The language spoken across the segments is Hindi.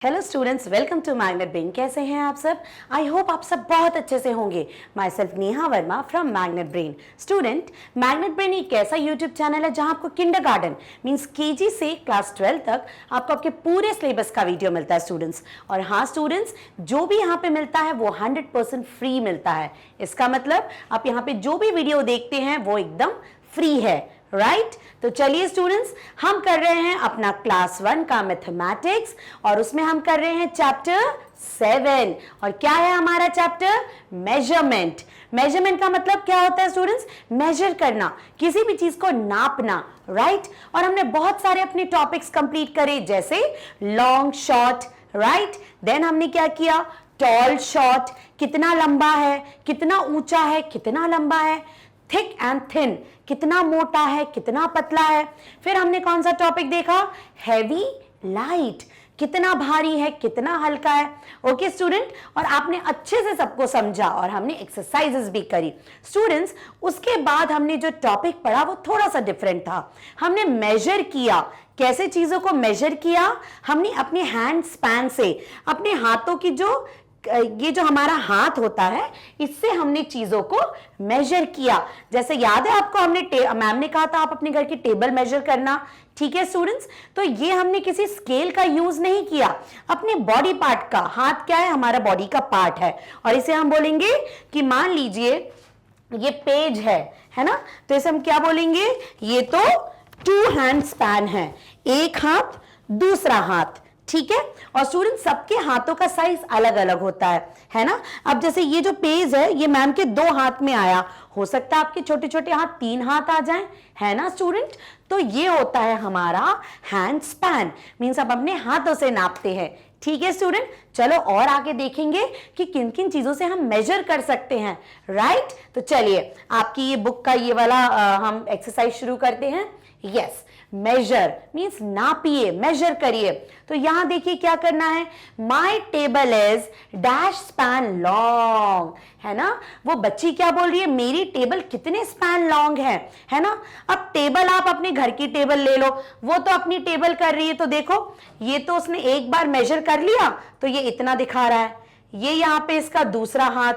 Hello students, welcome to Magnet Brain. कैसे हैं आप सब? आई होप आप सब बहुत अच्छे से होंगे। My self Neha Verma from magnet brain. Student, magnet brain एक ऐसा यूट्यूब चैनल है जहां आपको किंडरगार्टन मींस केजी से क्लास 12 तक आपको आपके पूरे सिलेबस का वीडियो मिलता है स्टूडेंट्स। और हाँ स्टूडेंट्स, जो भी यहाँ पे मिलता है वो 100% फ्री मिलता है। इसका मतलब आप यहाँ पे जो भी वीडियो देखते हैं वो एकदम फ्री है, राइट? तो चलिए स्टूडेंट्स, हम कर रहे हैं अपना क्लास 1 का मैथमेटिक्स और उसमें हम कर रहे हैं चैप्टर 7। और क्या है हमारा चैप्टर? मेजरमेंट। मेजरमेंट का मतलब क्या होता है स्टूडेंट्स? मेजर करना, किसी भी चीज को नापना, राइट? और हमने बहुत सारे अपने टॉपिक्स कंप्लीट करे, जैसे लॉन्ग, शॉर्ट, राइट? देन हमने क्या किया? टॉल, शॉर्ट, कितना लंबा है, कितना ऊंचा है, कितना लंबा है, थिक एंड थिन, कितना मोटा है, कितना पतला है। फिर हमने कौन सा टॉपिक देखा? हैवी, लाइट, कितना भारी है, कितना हल्का है। ओके स्टूडेंट, और आपने अच्छे से सबको समझा और हमने एक्सरसाइजेस भी करी स्टूडेंट्स। उसके बाद हमने जो टॉपिक पढ़ा वो थोड़ा सा डिफरेंट था। हमने मेजर किया। कैसे चीजों को मेजर किया? हमने अपने हैंड स्पैन से, अपने हाथों की ये जो हमारा हाथ होता है, इससे हमने चीजों को मेजर किया। जैसे याद है आपको, मैम ने कहा था आप अपने घर की टेबल मेजर करना, ठीक है स्टूडेंट्स? तो ये हमने किसी स्केल का यूज नहीं किया, अपने बॉडी पार्ट का। हाथ क्या है? हमारा बॉडी का पार्ट है। और इसे हम बोलेंगे कि मान लीजिए ये पेज है ना? तो इसे हम क्या बोलेंगे? ये तो 2 हैंड स्पैन है, एक हाथ, दूसरा हाथ, ठीक है? और स्टूडेंट, सबके हाथों का साइज अलग अलग होता है ना? अब जैसे ये जो पेज है, ये मैम के 2 हाथ में आया, हो सकता है आपके छोटे छोटे हाथ 3 हाथ आ जाएं, है ना स्टूडेंट? तो ये होता है हमारा हैंड स्पैन, मींस आप अपने हाथों से नापते हैं, ठीक है स्टूडेंट? चलो और आगे देखेंगे कि किन किन चीजों से हम मेजर कर सकते हैं, राइट? तो चलिए, आपकी ये बुक का ये वाला हम एक्सरसाइज शुरू करते हैं। यस, मेजर मींस नापिए, मेजर करिए। तो यहां देखिए क्या करना है। माई table is dash span long, है ना? वो बच्ची क्या बोल रही है? मेरी टेबल कितने स्पैन लॉन्ग है ना? अब टेबल, आप अपने घर की टेबल ले लो, वो तो अपनी टेबल कर रही है। तो देखो, ये तो उसने एक बार मेजर कर लिया, तो ये इतना दिखा रहा है। ये यहां पे इसका दूसरा हाथ,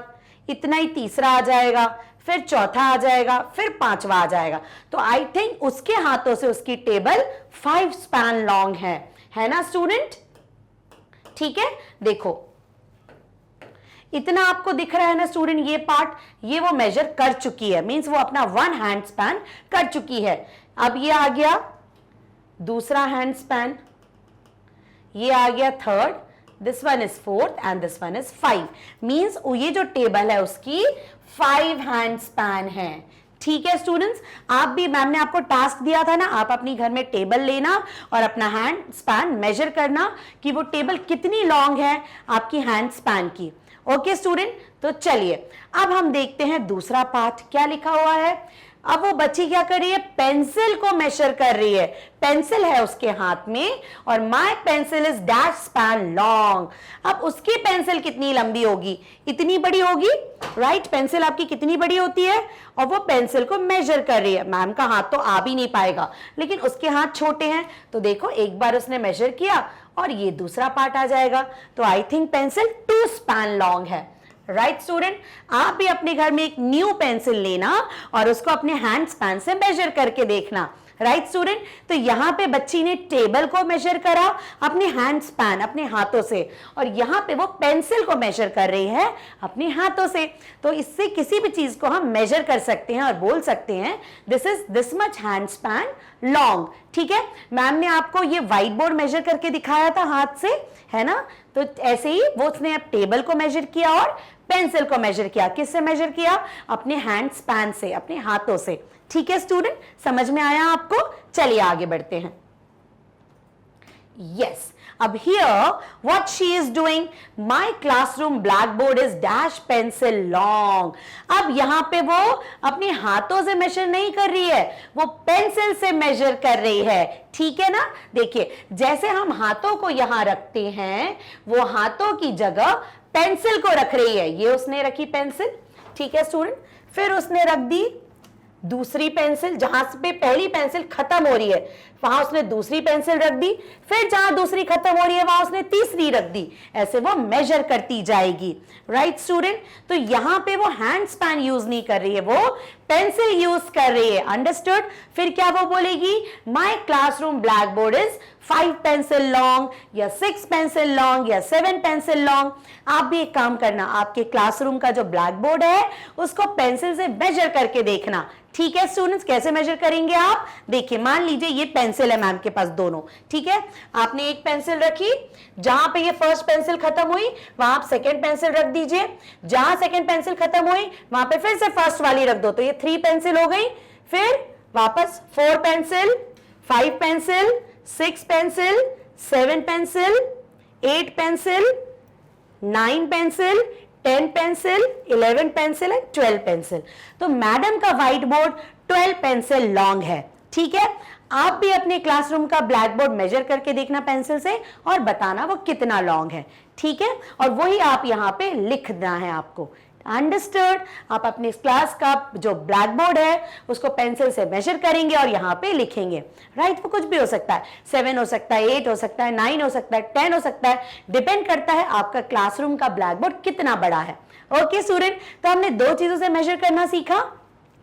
इतना ही तीसरा आ जाएगा, फिर चौथा आ जाएगा, फिर 5वां आ जाएगा। तो आई थिंक उसके हाथों से उसकी टेबल 5 स्पैन लॉन्ग है ना स्टूडेंट? ठीक है, देखो इतना आपको दिख रहा है ना स्टूडेंट? ये पार्ट, ये वो मेजर कर चुकी है, मींस वो अपना 1 हैंड स्पैन कर चुकी है। अब ये आ गया दूसरा हैंड स्पैन, ये आ गया third, this one is 4th and this one is 5, means ये जो टेबल है उसकी 5 हैंड स्पैन है, ठीक है स्टूडेंट्स? आप भी, मैम ने आपको टास्क दिया था ना, आप अपनी घर में टेबल लेना और अपना हैंड स्पैन मेजर करना कि वो टेबल कितनी लॉन्ग है आपकी हैंड स्पैन की। ओके स्टूडेंट, तो चलिए अब हम देखते हैं दूसरा पार्ट क्या लिखा हुआ है। अब वो बच्ची क्या कर रही है? पेंसिल को मेजर कर रही है। पेंसिल है उसके हाथ में और my pencil is dash span long. अब उसकी पेंसिल कितनी लंबी होगी? इतनी बड़ी होगी, राइट? पेंसिल आपकी कितनी बड़ी होती है? और वो पेंसिल को मेजर कर रही है। मैम का हाथ तो आ भी नहीं पाएगा, लेकिन उसके हाथ छोटे हैं, तो देखो एक बार उसने मेजर किया और ये दूसरा पार्ट आ जाएगा। तो I think pencil 2 span long है, राइट स्टूडेंट? आप भी अपने घर में एक न्यू पेंसिल लेना और उसको अपने हैंड स्पैन से मेजर करके देखना, राइट स्टूडेंट? तो यहां पे बच्ची ने टेबल को मेजर करा अपने हैंड स्पैन, अपने हाथों से, और यहां पे वो पेंसिल को मेजर कर रही है अपने हाथों से। तो इससे किसी भी चीज को हम मेजर कर सकते हैं और बोल सकते हैं this is this much hand span long, ठीक है? मैम ने आपको ये व्हाइट बोर्ड मेजर करके दिखाया था हाथ से, है ना? तो ऐसे ही वो उसने अब टेबल को मेजर किया और पेंसिल को मेजर किया। किससे मेजर किया? अपने हैंड स्पैन से, अपने हाथों से, ठीक है स्टूडेंट? समझ में आया आपको? चलिए आगे बढ़ते हैं। यस, अब here what she is doing, my classroom blackboard is dash pencil long. अब यहां पे वो अपने हाथों से मेजर नहीं कर रही है, वो पेंसिल से मेजर कर रही है, ठीक है ना? देखिए, जैसे हम हाथों को यहां रखते हैं, वो हाथों की जगह पेंसिल को रख रही है। ये उसने रखी पेंसिल, ठीक है स्टूडेंट? फिर उसने रख दी दूसरी पेंसिल, जहां पे पहली पेंसिल खत्म हो रही है, वहां उसने दूसरी पेंसिल रख दी, फिर जहां दूसरी खत्म हो रही है वहां उसने तीसरी रख दी, ऐसे वो मेजर करती जाएगी। राइट स्टूडेंट, तो यहां पे वो हैंड स्पैन यूज नहीं कर रही है, वो पेंसिल यूज कर रही है। अंडरस्टूड? फिर क्या वो बोलेगी, my classroom black board is 5 pencil long या 6 पेंसिल लॉन्ग या 7 पेंसिल लॉन्ग। आप भी एक काम करना, आपके क्लासरूम का जो ब्लैक बोर्ड है उसको पेंसिल से मेजर करके देखना। ठीक है स्टूडेंट्स, कैसे मेजर करेंगे आप? देखिए, मान लीजिए ये पेंसिल है मैम के पास दोनों, ठीक है। आपने एक पेंसिल रखी, जहां पे ये फर्स्ट पेंसिल खत्म हुई वहां आप सेकंड पेंसिल रख दीजिए, जहां सेकंड पेंसिल खत्म हुई वहां पे फिर से फर्स्ट वाली रख दो, तो ये 3 पेंसिल हो गई। फिर वापस 4 pencil, 5 pencil, 6 pencil, 7 pencil, 8 pencil, 9 pencil, 10 pencil, 11 pencil and 12 pencil. तो मैडम का व्हाइट बोर्ड 12 पेंसिल लॉन्ग है। ठीक है, आप भी अपने क्लासरूम का ब्लैक बोर्ड मेजर करके देखना पेंसिल से और बताना वो कितना लॉन्ग है। ठीक है, और वही आप यहाँ पे लिखना है आपको। अंडरस्टूड? आप अपने क्लास का जो ब्लैक बोर्ड है उसको पेंसिल से मेजर करेंगे और यहाँ पे लिखेंगे। राइट, वो कुछ भी हो सकता है, 7 हो सकता है, 8 हो सकता है, 9 हो सकता है, 10 हो सकता है, डिपेंड करता है आपका क्लासरूम का ब्लैक बोर्ड कितना बड़ा है। ओके स्टूडेंट, तो हमने 2 चीजों से मेजर करना सीखा।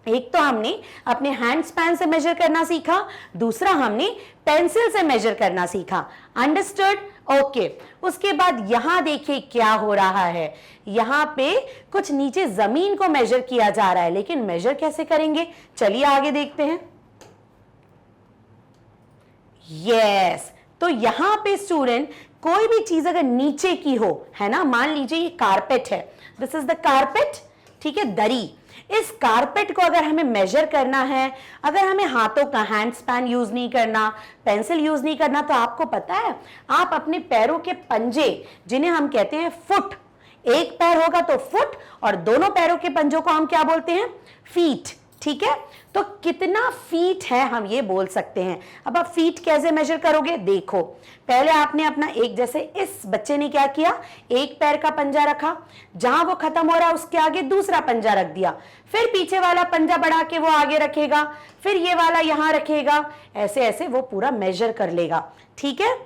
एक तो हमने अपने हैंड स्पैन से मेजर करना सीखा, दूसरा हमने पेंसिल से मेजर करना सीखा। अंडरस्टूड? ओके, उसके बाद यहां देखिए क्या हो रहा है, यहां पे कुछ नीचे जमीन को मेजर किया जा रहा है, लेकिन मेजर कैसे करेंगे, चलिए आगे देखते हैं। यस, तो यहां पे स्टूडेंट कोई भी चीज अगर नीचे की हो, है ना, मान लीजिए ये कारपेट है, दिस इज द कारपेट, ठीक है, दरी। इस कारपेट को अगर हमें मेजर करना है, अगर हमें हाथों का हैंड स्पैन यूज नहीं करना, पेंसिल यूज नहीं करना, तो आपको पता है आप अपने पैरों के पंजे, जिन्हें हम कहते हैं फुट, एक पैर होगा तो फुट और दोनों पैरों के पंजों को हम क्या बोलते हैं, फीट। ठीक है, तो कितना फीट है हम ये बोल सकते हैं। अब आप फीट कैसे मेजर करोगे, देखो, पहले आपने अपना एक, जैसे इस बच्चे ने क्या किया, एक पैर का पंजा रखा, जहां वो खत्म हो रहा उसके आगे दूसरा पंजा रख दिया, फिर पीछे वाला पंजा बढ़ा के वो आगे रखेगा, फिर ये वाला यहां रखेगा, ऐसे ऐसे वो पूरा मेजर कर लेगा। ठीक है,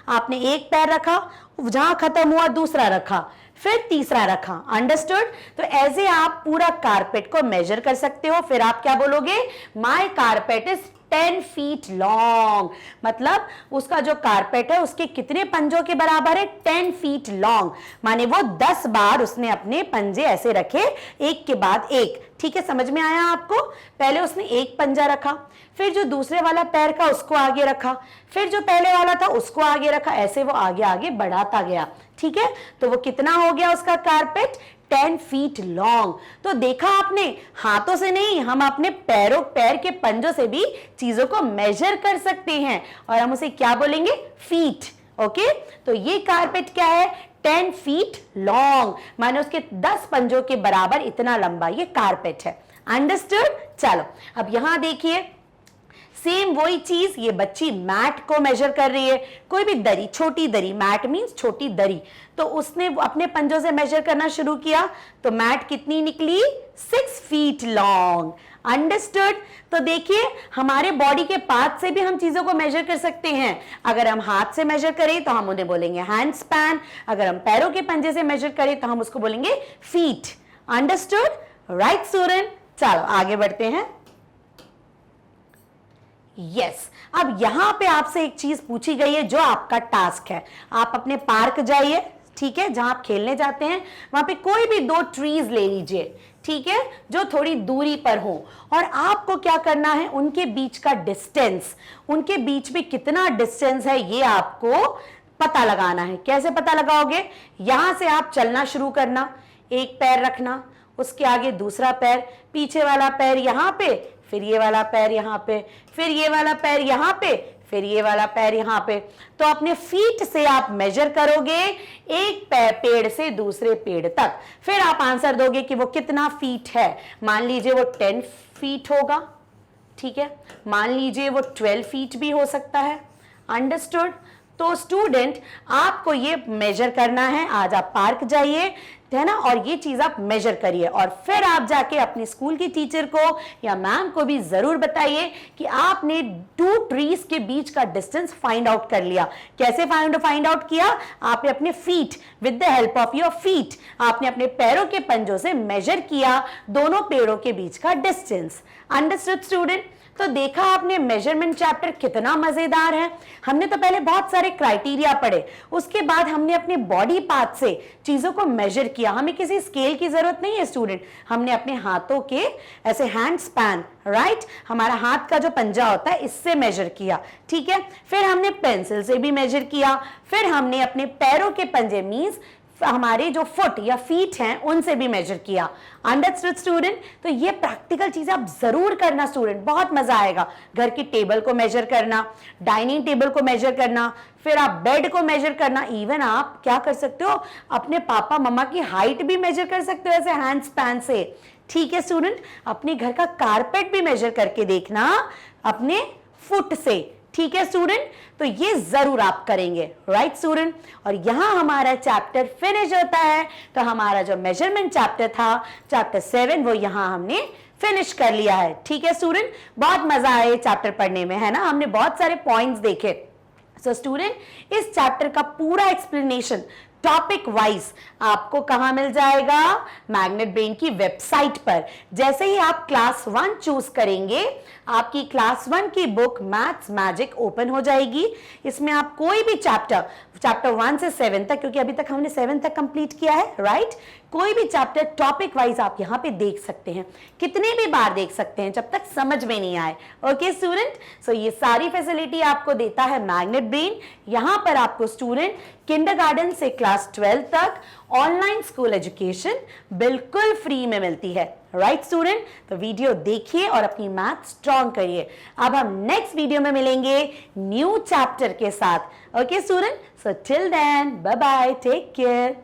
आपने एक पैर रखा, जहां खत्म हुआ दूसरा रखा, फिर तीसरा रखा। अंडरस्टूड? तो ऐसे आप पूरा कारपेट को मेजर कर सकते हो। फिर आप क्या बोलोगे, my carpet is 10 feet long, मतलब उसका जो कारपेट है उसके कितने पंजों के बराबर है, 10 फीट लॉन्ग, माने वो 10 बार उसने अपने पंजे ऐसे रखे एक के बाद एक। ठीक है, समझ में आया आपको? पहले उसने एक पंजा रखा, फिर जो दूसरे वाला पैर का उसको आगे रखा, फिर जो पहले वाला था उसको आगे रखा, ऐसे वो आगे आगे बढ़ाता गया। ठीक है, तो वो कितना हो गया उसका कारपेट, 10 फीट लॉन्ग। तो देखा आपने, हाथों से नहीं, हम अपने पैर के पंजों से भी चीजों को मेजर कर सकते हैं और हम उसे क्या बोलेंगे, फीट। ओके, तो ये कारपेट क्या है, 10 फीट लॉन्ग, माने उसके 10 पंजों के बराबर इतना लंबा ये कारपेट है। अंडरस्टूड? चलो अब यहां देखिए, सेम वही चीज, ये बच्ची मैट को मेजर कर रही है, कोई भी दरी, छोटी दरी, मैट मींस छोटी दरी, तो उसने अपने पंजों से मेजर करना शुरू किया, तो मैट कितनी निकली, 6 फीट लॉन्ग। अंडरस्टूड? तो देखिए, हमारे बॉडी के पार्ट से भी हम चीजों को मेजर कर सकते हैं। अगर हम हाथ से मेजर करें तो हम उन्हें बोलेंगे हैंड स्पैन, अगर हम पैरों के पंजे से मेजर करें तो हम उसको बोलेंगे फीट। अंडरस्टूड? राइट स्टूडेंट, चलो आगे बढ़ते हैं। यस, अब यहां पे आपसे एक चीज पूछी गई है जो आपका टास्क है। आप अपने पार्क जाइए, ठीक है, जहां आप खेलने जाते हैं, वहां पे कोई भी 2 ट्रीज ले लीजिए, ठीक है, जो थोड़ी दूरी पर हो, और आपको क्या करना है, उनके बीच का डिस्टेंस, उनके बीच में कितना डिस्टेंस है ये आपको पता लगाना है। कैसे पता लगाओगे, यहां से आप चलना शुरू करना, एक पैर रखना, उसके आगे दूसरा पैर, पीछे वाला पैर यहां पे, फिर ये वाला पैर यहां पे, फिर ये वाला पैर यहां पे, फिर ये वाला पैर यहां पे। तो अपने फीट से आप मेजर करोगे एक पेड़ से दूसरे पेड़ तक, फिर आप आंसर दोगे कि वो कितना फीट है। मान लीजिए वो 10 फीट होगा, ठीक है, मान लीजिए वो 12 फीट भी हो सकता है। अंडरस्टूड? तो स्टूडेंट आपको ये मेजर करना है, आज आप पार्क जाइए, है ना, और ये चीज आप मेजर करिए और फिर आप जाके अपने स्कूल की टीचर को या मैम को भी जरूर बताइए कि आपने 2 ट्रीज के बीच का डिस्टेंस फाइंड आउट कर लिया। कैसे फाइंड आउट किया? आपने अपने feet, with the help of your feet, आपने अपने पैरों के पंजों से मेजर किया दोनों पेड़ों के बीच का डिस्टेंस। Understood student? तो देखा आपने मेजरमेंट चैप्टर कितना मजेदार है। हमने तो पहले बहुत सारे क्राइटेरिया पढ़े, उसके बाद हमने अपने बॉडी पार्ट से चीजों को मेजर किया। हमें किसी स्केल की जरूरत नहीं है स्टूडेंट, हमने अपने हाथों के ऐसे हैंड स्पैन, राइट, हमारा हाथ का जो पंजा होता है इससे मेजर किया, ठीक है। फिर हमने पेंसिल से भी मेजर किया, फिर हमने अपने पैरों के पंजे मींस हमारे जो फुट या फीट हैं उनसे भी मेजर किया। Understood student? तो ये प्रैक्टिकल चीजें आप जरूर करना स्टूडेंट, बहुत मजा आएगा। घर की टेबल को मेजर करना, डाइनिंग टेबल को मेजर करना, फिर आप बेड को मेजर करना, इवन आप क्या कर सकते हो, अपने पापा मम्मा की हाइट भी मेजर कर सकते हो ऐसे हैंड स्पैन से, ठीक है स्टूडेंट। अपने घर का कारपेट भी मेजर करके देखना अपने फुट से, ठीक है स्टूडेंट। तो ये जरूर आप करेंगे, राइट स्टूडेंट। और यहां हमारा चैप्टर फिनिश होता है। तो हमारा जो मेजरमेंट चैप्टर था, चैप्टर 7, वो यहां हमने फिनिश कर लिया है, ठीक है स्टूडेंट। बहुत मजा आया चैप्टर पढ़ने में, है ना, हमने बहुत सारे पॉइंट्स देखे। सो स्टूडेंट, इस चैप्टर का पूरा एक्सप्लेनेशन टॉपिक वाइज आपको कहां मिल जाएगा? मैग्नेट ब्रेन की वेबसाइट पर। जैसे ही आप क्लास 1 चूज करेंगे, आपकी क्लास 1 की बुक मैथ्स मैजिक ओपन हो जाएगी। इसमें आप कोई भी चैप्टर 1 से 7 तक, क्योंकि अभी तक हमने 7 तक कंप्लीट किया है, राइट, कोई भी चैप्टर टॉपिक वाइज आप यहां पे देख सकते हैं, कितने भी बार देख सकते हैं जब तक समझ में नहीं आए। ओके स्टूडेंट, सो ये सारी फैसिलिटी आपको देता है मैग्नेट ब्रेन। यहां पर आपको स्टूडेंट किंडरगार्टन से क्लास 12 तक ऑनलाइन स्कूल एजुकेशन बिल्कुल फ्री में मिलती है, राइट स्टूडेंट। तो वीडियो देखिए और अपनी मैथ स्ट्रॉन्ग करिए। अब हम नेक्स्ट वीडियो में मिलेंगे न्यू चैप्टर के साथ। Okay student, so till then bye bye, take care.